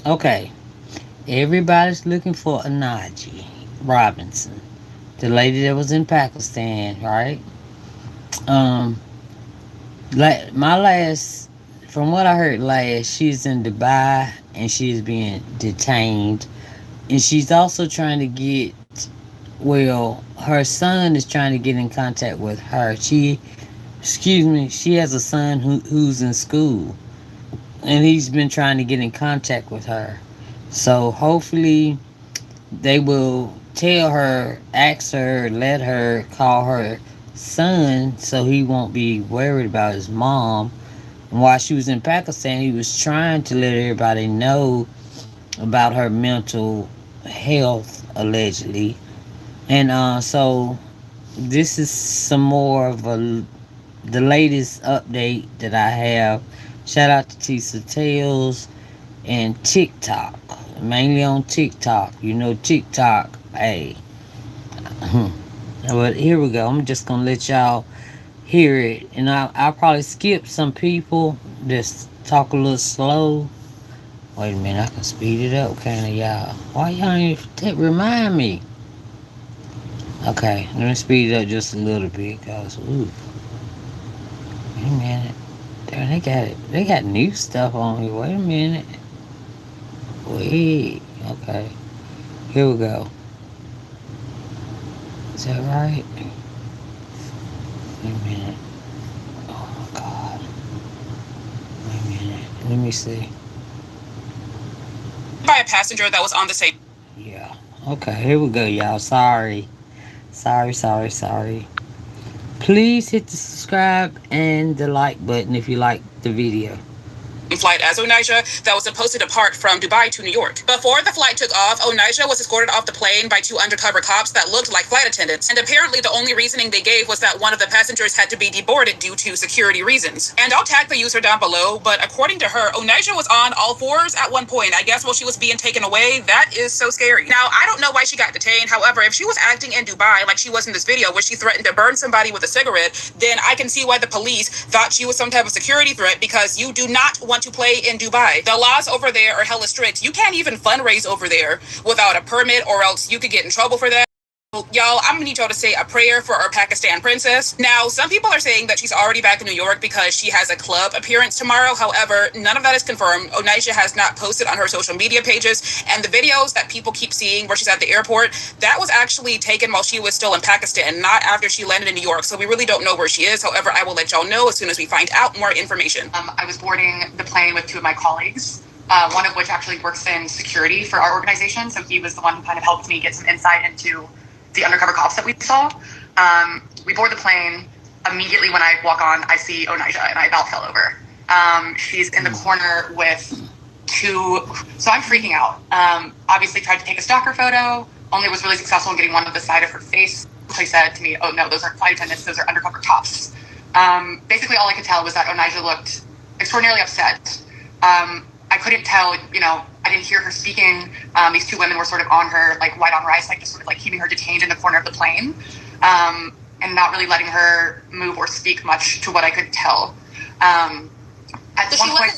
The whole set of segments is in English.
Okay, everybody's looking for Anaji Robinson, the lady that was in Pakistan, right? Um, like my last, from what I heard last, she's in Dubai and she's being detained, and she's also trying to get. Well, her son is trying to get in contact with her. Excuse me, she has a son who's in school, and he's been trying to get in contact with her. So hopefully they will tell her, ask her, let her call her son so he won't be worried about his mom. And while she was in Pakistan, he was trying to let everybody know about her mental health, allegedly. And so this is some more of the latest update that I have. Shout out to Tisa Tales and TikTok, mainly on TikTok. You know TikTok, hey. But here we go. I'm just gonna let y'all hear it, and I'll probably skip some people. Just talk a little slow. Wait a minute, I can speed it up, can I, y'all? Why y'all ain't remind me? Okay, let me speed it up just a little bit, cause ooh, wait a minute. Damn, they got it. They got new stuff on here. Wait a minute. Wait. Okay. Here we go. Is that right? Wait a minute. Oh my god. Wait a minute. Let me see. By a passenger that was on the same. Yeah. Okay. Here we go, y'all. Sorry. Sorry. Sorry. Sorry. Please hit the subscribe and the like button if you like the video. Flight as Onijah that was supposed to depart from Dubai to New York. Before the flight took off, Onijah was escorted off the plane by two undercover cops that looked like flight attendants. And apparently the only reasoning they gave was that one of the passengers had to be deboarded due to security reasons. And I'll tag the user down below, but according to her, Onijah was on all fours at one point. I guess while she was being taken away. That is so scary. Now, I don't know why she got detained. However, if she was acting in Dubai like she was in this video where she threatened to burn somebody with a cigarette, then I can see why the police thought she was some type of security threat, because you do not want to play in Dubai. The laws over there are hella strict. You can't even fundraise over there without a permit, or else you could get in trouble for that. Y'all, I'm gonna need y'all to say a prayer for our Pakistan princess. Now, some people are saying that she's already back in New York because she has a club appearance tomorrow. However, none of that is confirmed. Onijah has not posted on her social media pages, and the videos that people keep seeing where she's at the airport, that was actually taken while she was still in Pakistan, not after she landed in New York. So we really don't know where she is. However, I will let y'all know as soon as we find out more information. I was boarding the plane with two of my colleagues. One of which actually works in security for our organization. So he was the one who kind of helped me get some insight into the undercover cops that we saw. We board the plane. Immediately when I walk on, I see Onijah, and I about fell over. She's in the corner with two. So I'm freaking out. Obviously tried to take a stalker photo. Only was really successful in getting one on the side of her face. She said to me, "Oh no, those aren't flight attendants. Those are undercover cops." Basically, all I could tell was that Onijah looked extraordinarily upset. I couldn't tell, I didn't hear her speaking. These two women were sort of on her, like white on rice, like just sort of like keeping her detained in the corner of the plane, and not really letting her move or speak much, to what I could tell. At so one point,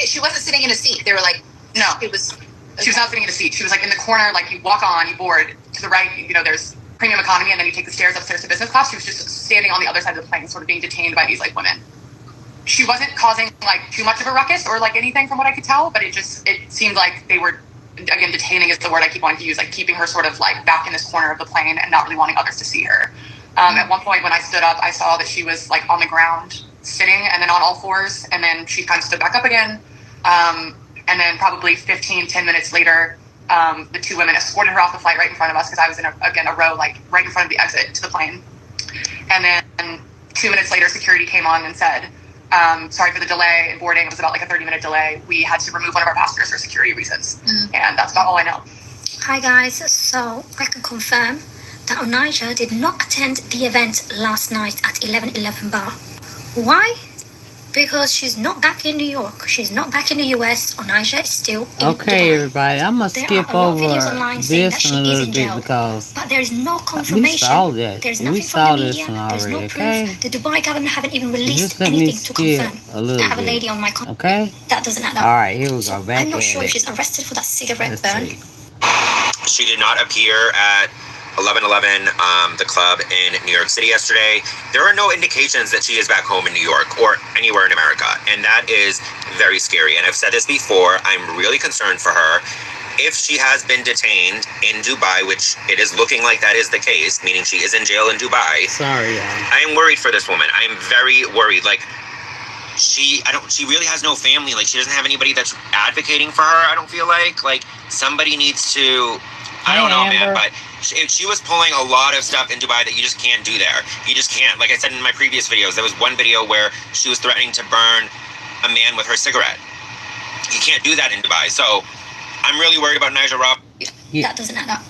she wasn't sitting in a seat. They were like, no, it was. She was not sitting in a seat. She was like in the corner, like you walk on, you board to the right. There's premium economy, and then you take the stairs upstairs to business class. She was just standing on the other side of the plane, sort of being detained by these like women. She wasn't causing like too much of a ruckus or like anything from what I could tell, but it seemed like they were, again, detaining is the word I keep wanting to use, like keeping her sort of like back in this corner of the plane and not really wanting others to see her. At one point when I stood up, I saw that she was like on the ground sitting, and then on all fours, and then she kind of stood back up again. And then probably 10 minutes later, the two women escorted her off the flight right in front of us, because I was in a row like right in front of the exit to the plane. And then 2 minutes later, security came on and said, sorry for the delay in boarding. It was about like a 30-minute delay. We had to remove one of our passengers for security reasons. And that's about all I know. Hi guys, so I can confirm that Onijah did not attend the event last night at 11:11 bar. Why? Because she's not back in New York. She's not back in the US. Onijah is still in Okay, Dubai. everybody, I'm gonna There skip are a lot of over videos online saying that this she one a is little in bit jail. because But there is no we confirmation. saw that. There's We nothing saw from the this media. one There's no already, proof. okay? The Dubai government haven't even released Just let me anything to skip confirm. a I little have a lady bit, on my okay? that doesn't add up. Alright, here we So go, back I'm not at sure if it. she's arrested for that cigarette Let's burn. see. She did not appear at 1111, the club in New York City yesterday. There are no indications that she is back home in New York or anywhere in America, and that is very scary. And I've said this before, I'm really concerned for her. If she has been detained in Dubai, which it is looking like that is the case, meaning she is in jail in Dubai, Sorry, y'all. I am worried for this woman. I am very worried. Like, she really has no family. Like, she doesn't have anybody that's advocating for her, I don't feel like somebody needs to, I don't know, man, but she was pulling a lot of stuff in Dubai that you just can't do there. You just can't. Like I said in my previous videos, there was one video where she was threatening to burn a man with her cigarette. You can't do that in Dubai. So I'm really worried about Onijah Rob. Yeah. That doesn't add up.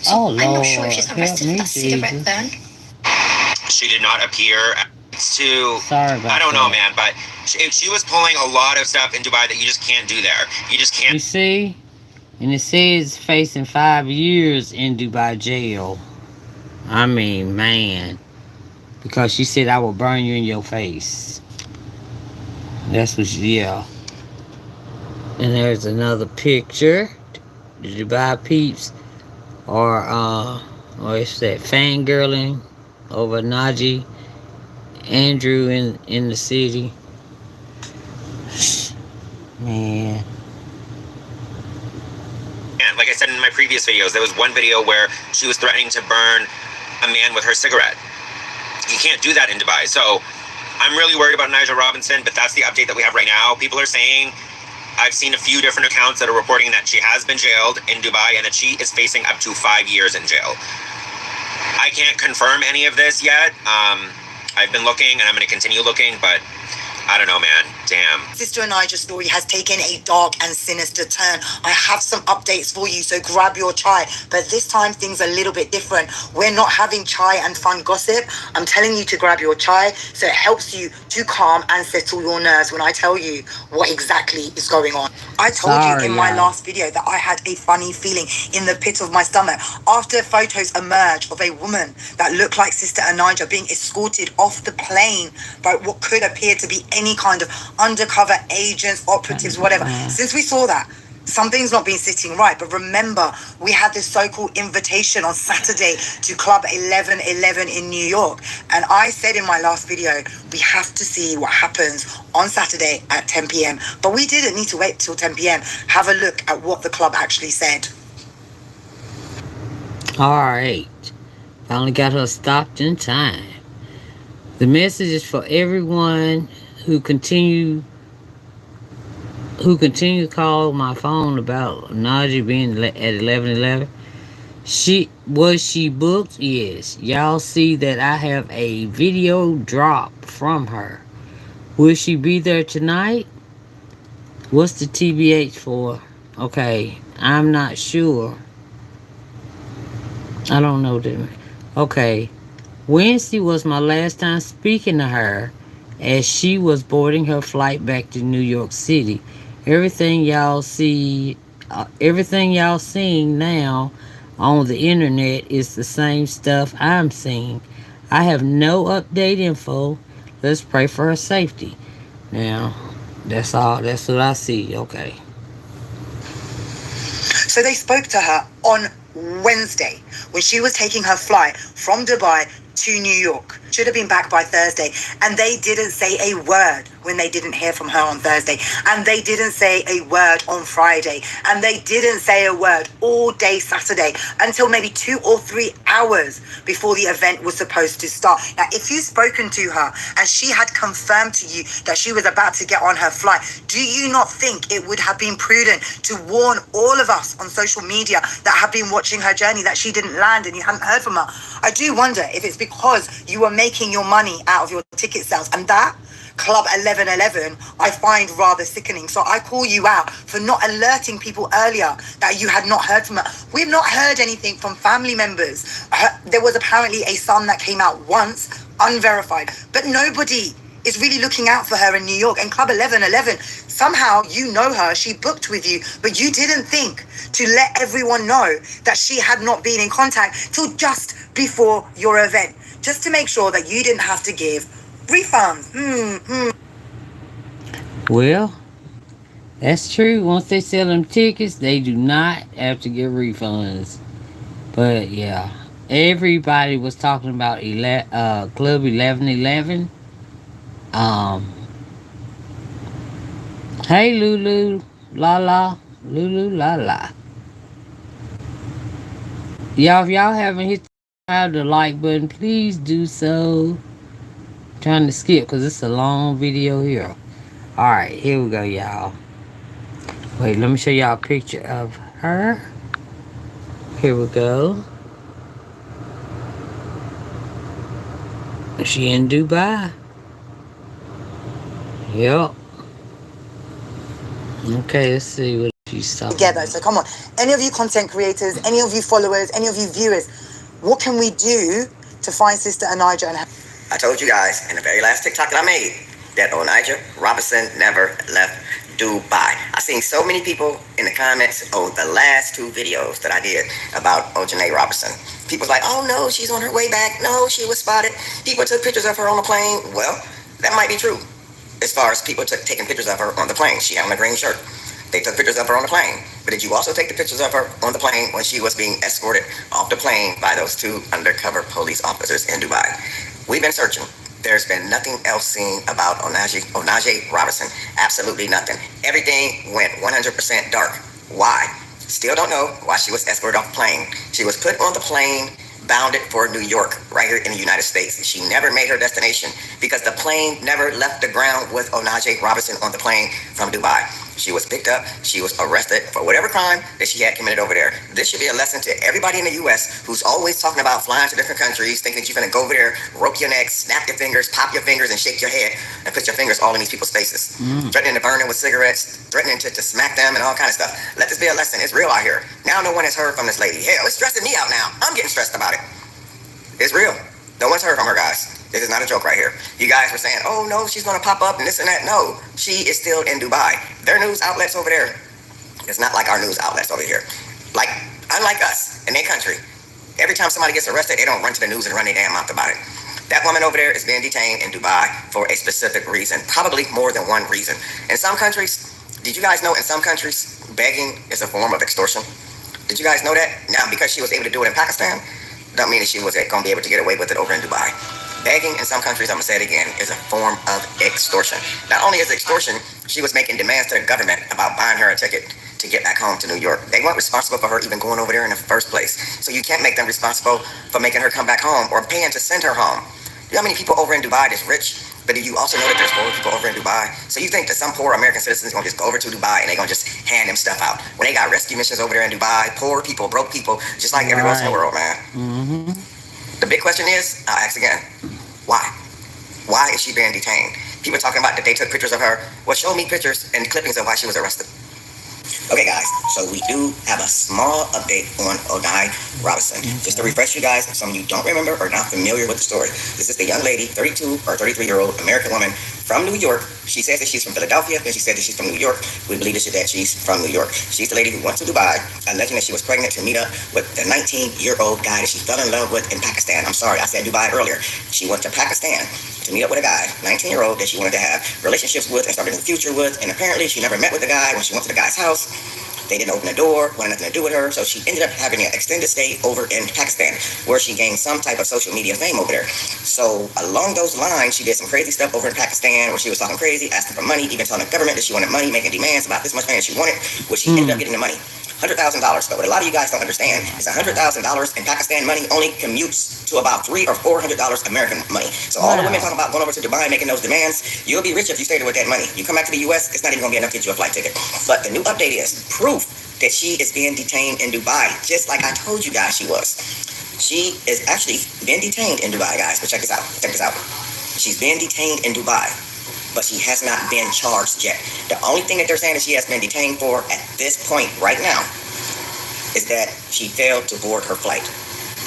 So Oh, I'm not sure if Lord, she's help arrested for me, that cigarette Jesus. burn. She did not appear to, Sorry about I don't know, that. man, but she was pulling a lot of stuff in Dubai that you just can't do there. You just can't. You see? And it says facing 5 years in Dubai jail. I mean, man. Because she said, I will burn you in your face. That's what she, yeah. And there's another picture. The Dubai peeps are, what's that, fangirling over Najee Andrew in the city. Man. And like I said in my previous videos, there was one video where she was threatening to burn a man with her cigarette. You can't do that in Dubai. So I'm really worried about Onijah Robinson, but that's the update that we have right now. People are saying, I've seen a few different accounts that are reporting that she has been jailed in Dubai and that she is facing up to 5 years in jail. I can't confirm any of this yet. I've been looking and I'm going to continue looking, but I don't know, man. Damn. Sister Onijah's story has taken a dark and sinister turn. I have some updates for you, so grab your chai. But this time, things are a little bit different. We're not having chai and fun gossip. I'm telling you to grab your chai, so it helps you to calm and settle your nerves when I tell you what exactly is going on. I told you in my last video that I had a funny feeling in the pit of my stomach after photos emerged of a woman that looked like Sister Onijah being escorted off the plane by what could appear to be any kind of undercover agents, operatives, whatever. Since we saw that, something's not been sitting right. But remember, we had this so-called invitation on Saturday to Club 1111 in New York. And I said in my last video, we have to see what happens on Saturday at 10 p.m. But we didn't need to wait till 10 p.m. Have a look at what the club actually said. Alright. Finally got her stopped in time. The message is for everyone who continue to call my phone about Najee being at 1111. Was she booked? Yes. Y'all see that I have a video drop from her. Will she be there tonight? What's the TBH for? Okay, I'm not sure. I don't know them. Okay. Wednesday was my last time speaking to her as she was boarding her flight back to New York City. Everything y'all seeing now on the internet is the same stuff I'm seeing. I have no update info. Let's pray for her safety. Now, that's all. That's what I see. Okay. So they spoke to her on Wednesday when she was taking her flight from Dubai to New York. Should have been back by Thursday. And they didn't say a word when they didn't hear from her on Thursday. And they didn't say a word on Friday. And they didn't say a word all day Saturday until maybe 2 or 3 hours before the event was supposed to start. Now, if you've spoken to her and she had confirmed to you that she was about to get on her flight, do you not think it would have been prudent to warn all of us on social media that have been watching her journey that she didn't land and you hadn't heard from her? I do wonder if it's because you were making your money out of your ticket sales, and that Club 1111 I find rather sickening. So I call you out for not alerting people earlier that you had not heard from her. We've not heard anything from family members. There was apparently a son that came out once, unverified, but nobody is really looking out for her in New York. And Club 1111, somehow you know her, she booked with you, but you didn't think to let everyone know that she had not been in contact till just before your event, just to make sure that you didn't have to give refunds. Well, that's true. Once they sell them tickets, they do not have to get refunds. But yeah, everybody was talking about Club 1111. Um, hey Lulu, la la, Lulu la la. Y'all, if y'all haven't hit the like button, please do so. I'm trying to skip because it's a long video here. All right, here we go, y'all. Wait, let me show y'all a picture of her. Here we go. She in Dubai. Yep. Okay, let's see what she's talking Together. about. So come on, any of you content creators, any of you followers, any of you viewers, what can we do to find Sister Onijah and her? I told you guys in the very last TikTok that I made that Onijah Robinson never left Dubai. I seen so many people in the comments on the last two videos that I did about Onijah Robinson. People's like, oh no, she's on her way back. No, she was spotted. People took pictures of her on the plane. Well, that might be true. As far as people taking pictures of her on the plane. She had on a green shirt. They took pictures of her on the plane. But did you also take the pictures of her on the plane when she was being escorted off the plane by those two undercover police officers in Dubai? We've been searching. There's been nothing else seen about Onijah Robinson. Absolutely nothing. Everything went 100% dark. Why? Still don't know why she was escorted off the plane. She was put on the plane, bounded for New York, right here in the United States. She never made her destination because the plane never left the ground with Onijah Robinson on the plane from Dubai. She was picked up. She was arrested for whatever crime that she had committed over there. This should be a lesson to everybody in the U.S. who's always talking about flying to different countries, thinking that you're going to go over there, rope your neck, snap your fingers, pop your fingers, and shake your head, and put your fingers all in these people's faces. Threatening to burn them with cigarettes, threatening to smack them, and all kind of stuff. Let this be a lesson. It's real out here. Now no one has heard from this lady. Hell, it's stressing me out now. I'm getting stressed about it. It's real. No one's heard from her, guys. This is not a joke right here. You guys were saying, oh no, she's going to pop up and this and that. No, she is still in Dubai. Their news outlets over there, it's not like our news outlets over here. Like, unlike us in their country, every time somebody gets arrested, they don't run to the news and run their damn mouth about it. That woman over there is being detained in Dubai for a specific reason, probably more than one reason. In some countries, did you guys know in some countries, begging is a form of extortion? Did you guys know that? Now, because she was able to do it in Pakistan, don't mean that she was going to be able to get away with it over in Dubai. Begging in some countries, I'm going to say it again, is a form of extortion. Not only is it extortion, she was making demands to the government about buying her a ticket to get back home to New York. They weren't responsible for her even going over there in the first place. So you can't make them responsible for making her come back home or paying to send her home. You know how many people over in Dubai that's rich? But do you also know that there's poor people over in Dubai? So you think that some poor American citizens are going to just go over to Dubai and they're going to just hand them stuff out? When they got rescue missions over there in Dubai, poor people, broke people, just like everywhere else in the world, man. The big question is, I'll ask again, why? Why is she being detained? People talking about that they took pictures of her. Well, show me pictures and clippings of why she was arrested. Okay, guys, so we do have a small update on Onijah Robinson. Just to refresh you guys, if some of you don't remember or not familiar with the story, this is the young lady, 32 or 33-year-old American woman from New York. She says that she's from Philadelphia, then she said that she's from New York. We believe that she's from New York. She's the lady who went to Dubai, alleging that she was pregnant to meet up with the 19-year-old guy that she fell in love with in Pakistan. I'm sorry, I said Dubai earlier. She went to Pakistan to meet up with a guy, 19-year-old, that she wanted to have relationships with and start in the future with, and apparently she never met with the guy. When she went to the guy's house, they didn't open the door, wanted nothing to do with her, so she ended up having an extended stay over in Pakistan, where she gained some type of social media fame over there. So along those lines, she did some crazy stuff over in Pakistan, where she was talking crazy, asking for money, even telling the government that she wanted money, making demands about this much money that she wanted, which she ended up getting the money. $100,000. But what a lot of you guys don't understand is $100,000 in Pakistan money only commutes to about $300 or $400 American money. So all the women talking about going over to Dubai making those demands, you'll be rich if you stay there with that money. You come back to the U.S., it's not even going to be enough to get you a flight ticket. But the new update is proof that she is being detained in Dubai, just like I told you guys she was. She is actually being detained in Dubai, guys. But check this out. Check this out. She's being detained in Dubai, but she has not been charged yet. The only thing that they're saying that she has been detained for at this point right now is that she failed to board her flight.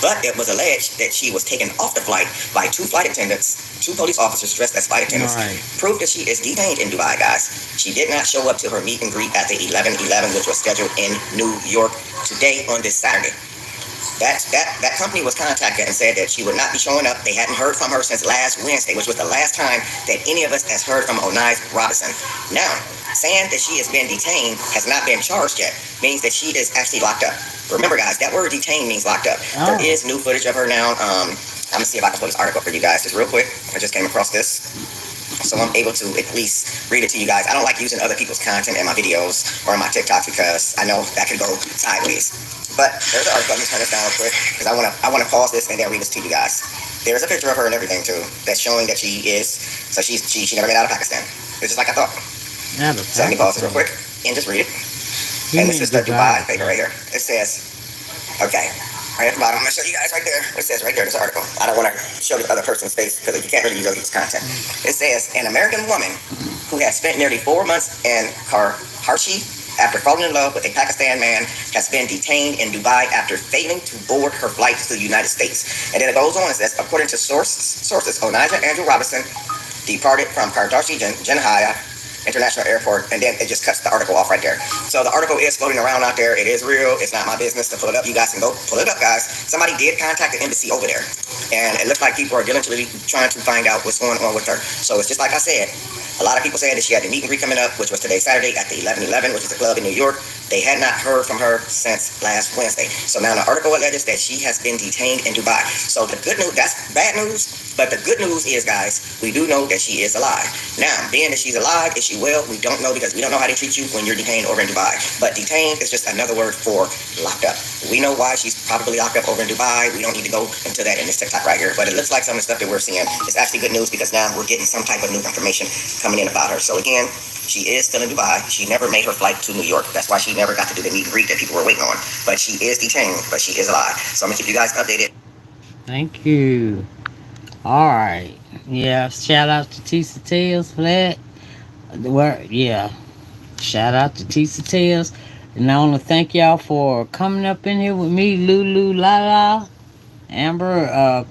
But it was alleged that she was taken off the flight by 2 flight attendants, 2 police officers dressed as flight attendants. Right. Proof that she is detained in Dubai, guys. She did not show up to her meet and greet at the 11/11, which was scheduled in New York today on this Saturday. That company was contacted and said that she would not be showing up. They hadn't heard from her since last Wednesday, which was the last time that any of us has heard from Onijah Robinson. Now, saying that she has been detained has not been charged yet, means that she is actually locked up. Remember, guys, that word detained means locked up. Oh. There is new footage of her now. I'm gonna see if I can pull this article for you guys just real quick. I just came across this, so I'm able to at least read it to you guys. I don't like using other people's content in my videos or in my TikToks because I know that could go sideways. But there's an article. Let me turn this down real quick because I wanna pause this and then read this to you guys. There's a picture of her and everything too that's showing that she never made out of Pakistan. It's just like I thought. So let me pause this real quick and just read it. And this is the Dubai paper right here. It says, okay, right at the bottom. I'm gonna show you guys right there. It says right there, this article. I don't want to show the other person's face because you can't really use other people's content. It says, an American woman who has spent nearly 4 months in Karachi after falling in love with a Pakistan man has been detained in Dubai after failing to board her flight to the United States. And then it goes on and says, according to sources, Onijah Andrew Robinson departed from Karachi Janahaya International Airport, and then it just cuts the article off right there. So the article is floating around out there. It is real. It's not my business to pull it up. You guys can go pull it up, guys. Somebody did contact the embassy over there, and it looks like people are diligently trying to find out what's going on with her. So it's just like I said. A lot of people said that she had a meet and greet coming up, which was today, Saturday, at the 11/11, which is a club in New York. They had not heard from her since last Wednesday. So now the article alleges that she has been detained in Dubai. So the good news, that's bad news, but the good news is, guys, we do know that she is alive. Now, being that she's alive, is she well? We don't know because we don't know how they treat you when you're detained over in Dubai. But detained is just another word for locked up. We know why she's probably locked up over in Dubai. We don't need to go into that in this TikTok right here. But it looks like some of the stuff that we're seeing is actually good news because now we're getting some type of new information coming in about her. So again, she is still in Dubai. She never made her flight to New York. That's why she never got to do the meet and greet that people were waiting on. But she is detained, but she is alive. So I'm going to keep you guys updated. Thank you. All right. Yeah, shout out to Tisa Tales for that. Yeah. Shout out to Tisa Tales. And I want to thank y'all for coming up in here with me, Lulu Lala, Amber,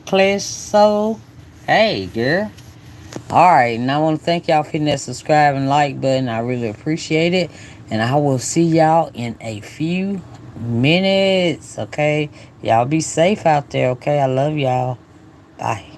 Clash Soul. Hey, girl. Alright, and I want to thank y'all for hitting that subscribe and like button. I really appreciate it. And I will see y'all in a few minutes. Okay? Y'all be safe out there, okay? I love y'all. Bye.